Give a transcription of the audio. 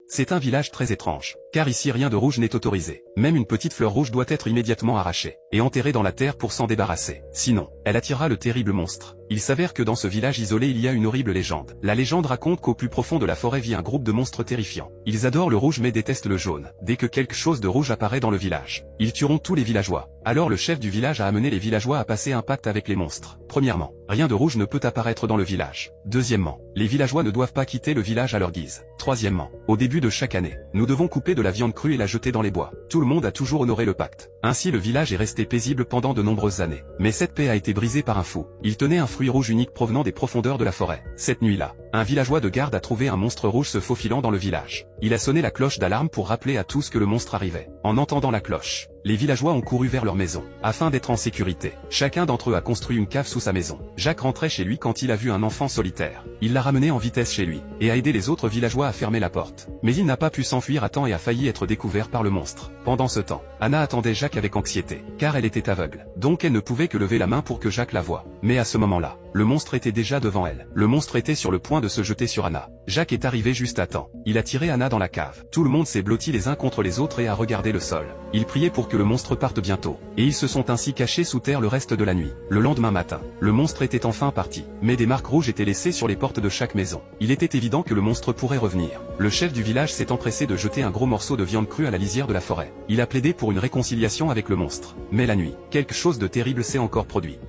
C'est un village très étrange, car ici rien de rouge n'est autorisé. Même une petite fleur rouge doit être immédiatement arrachée et enterrée dans la terre pour s'en débarrasser. Sinon, elle attirera le terrible monstre. Il s'avère que dans ce village isolé il y a une horrible légende. La légende raconte qu'au plus profond de la forêt vit un groupe de monstres terrifiants. Ils adorent le rouge mais détestent le jaune. Dès que quelque chose de rouge apparaît dans le village, ils tueront tous les villageois. Alors le chef du village a amené les villageois à passer un pacte avec les monstres. Premièrement, rien de rouge ne peut apparaître dans le village. Deuxièmement, les villageois ne doivent pas quitter le village à leur guise. Troisièmement, au début de chaque année, nous devons couper de la viande crue et la jeter dans les bois. Tout le monde a toujours honoré le pacte. Ainsi le village est resté paisible pendant de nombreuses années. Mais cette paix a été brisée par un fou. Il tenait un fruit rouge unique provenant des profondeurs de la forêt. Cette nuit-là, un villageois de garde a trouvé un monstre rouge se faufilant dans le village. Il a sonné la cloche d'alarme pour rappeler à tous que le monstre arrivait. En entendant la cloche, les villageois ont couru vers leur maison, afin d'être en sécurité. Chacun d'entre eux a construit une cave sous sa maison. Jacques rentrait chez lui quand il a vu un enfant solitaire. Il l'a ramené en vitesse chez lui, et a aidé les autres villageois à fermer la porte. Mais il n'a pas pu s'enfuir à temps et a failli être découvert par le monstre. Pendant ce temps, Anna attendait Jacques avec anxiété, car elle était aveugle. Donc elle ne pouvait que lever la main pour que Jacques la voie. Mais à ce moment-là, le monstre était déjà devant elle. Le monstre était sur le point de se jeter sur Anna. Jacques est arrivé juste à temps. Il a tiré Anna dans la cave. Tout le monde s'est blotti les uns contre les autres et a regardé le sol. Ils priaient pour que le monstre parte bientôt. Et ils se sont ainsi cachés sous terre le reste de la nuit. Le lendemain matin, le monstre était enfin parti. Mais des marques rouges étaient laissées sur les portes de chaque maison. Il était évident que le monstre pourrait revenir. Le chef du village s'est empressé de jeter un gros morceau de viande crue à la lisière de la forêt. Il a plaidé pour une réconciliation avec le monstre. Mais la nuit, quelque chose de terrible s'est encore produit.